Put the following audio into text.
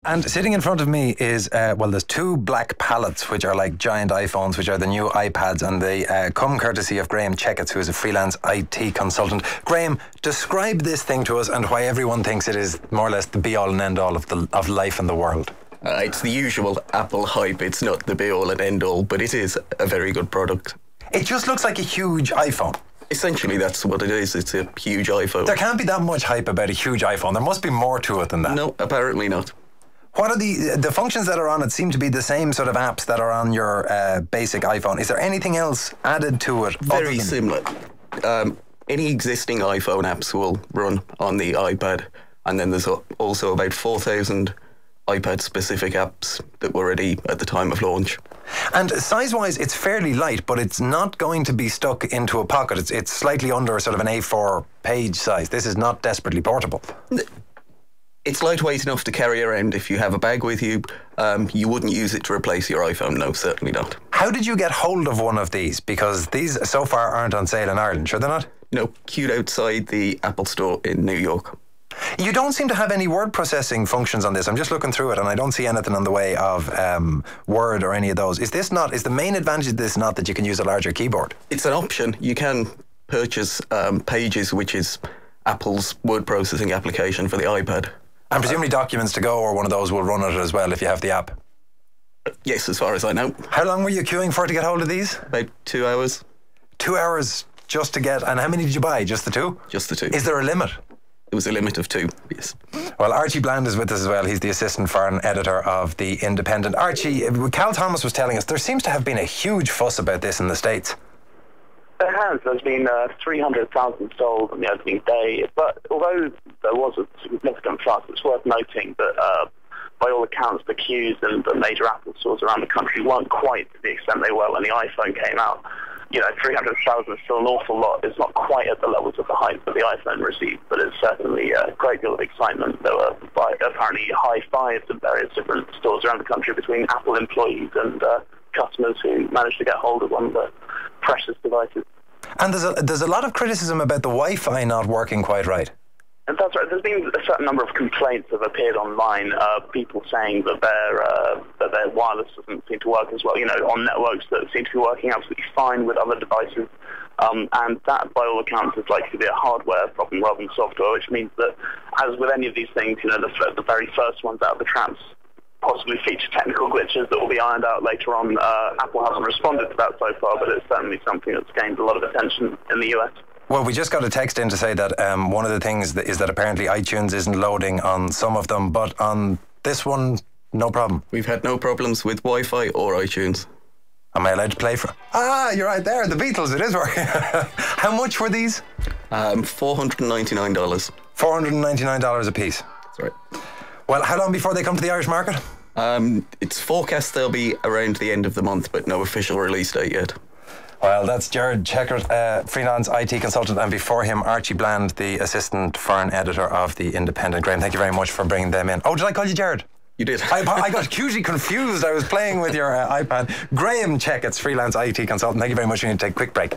And sitting in front of me is, well, there's two black pallets, which are like giant iPhones, which are the new iPads, and they come courtesy of Graham Checketts, who is a freelance IT consultant. Graham, describe this thing to us and why everyone thinks it is more or less the be-all and end-all of life in the world. It's the usual Apple hype. It's not the be-all and end-all, but it is a very good product. It just looks like a huge iPhone. Essentially, that's what it is. It's a huge iPhone. There can't be that much hype about a huge iPhone. There must be more to it than that. No, apparently not. What are the functions that are on it? Seem to be the same sort of apps that are on your basic iPhone. Is there anything else added to it? Very similar. Any existing iPhone apps will run on the iPad, and then there's also about 4,000 iPad-specific apps that were ready at the time of launch. And size-wise, it's fairly light, but it's not going to be stuck into a pocket. It's slightly under sort of an A4 page size. This is not desperately portable. It's lightweight enough to carry around. If you have a bag with you, you wouldn't use it to replace your iPhone. No, certainly not. How did you get hold of one of these? Because these so far aren't on sale in Ireland, sure they're not? No, queued outside the Apple Store in New York. You don't seem to have any word processing functions on this. I'm just looking through it and I don't see anything on the way of Word or any of those. Is the main advantage of this not that you can use a larger keyboard? It's an option. You can purchase Pages, which is Apple's word processing application for the iPad. And presumably Documents to Go or one of those will run it as well if you have the app. Yes, as far as I know. How long were you queuing for to get hold of these? About 2 hours. 2 hours just to get... And how many did you buy? Just the two? Just the two. Is there a limit? It was a limit of 2, yes. Well, Archie Bland is with us as well. He's the assistant foreign editor of The Independent. Archie, Cal Thomas was telling us there seems to have been a huge fuss about this in the States. There has. There's been 300,000 sold on the opening day. But although there was a significant fuss, it's worth noting that by all accounts, the queues in the major Apple stores around the country weren't quite to the extent they were when the iPhone came out. 300,000 is still an awful lot. It's not quite at the levels of the hype that the iPhone received, but it's certainly a great deal of excitement. There were apparently high fives in various different stores around the country between Apple employees and customers who managed to get hold of one of the precious devices. And there's a lot of criticism about the Wi-Fi not working quite right. And that's right. There's been a certain number of complaints that have appeared online, people saying that their wireless doesn't seem to work as well, on networks that seem to be working absolutely fine with other devices. And that, by all accounts, is likely to be a hardware problem rather than software, which means that, as with any of these things, the very first ones out of the traps possibly feature technical glitches that will be ironed out later on. Apple hasn't responded to that so far, but it's certainly something that's gained a lot of attention in the US. Well, we just got a text in to say that one of the things is that apparently iTunes isn't loading on some of them, but on this one, no problem. We've had no problems with Wi-Fi or iTunes. Am I allowed to play for... Ah, you're right there, the Beatles, it is working. How much were these? $499. $499 a piece. That's right. Well, how long before they come to the Irish market? It's forecast they'll be around the end of the month, but no official release date yet. Well, that's Jared Checkert, freelance IT consultant, and before him, Archie Bland, the assistant foreign editor of The Independent. Graham, thank you very much for bringing them in. Oh, did I call you Jared? You did. I got hugely confused. I was playing with your iPad. Graham Checketts, freelance IT consultant. Thank you very much. We need to take a quick break.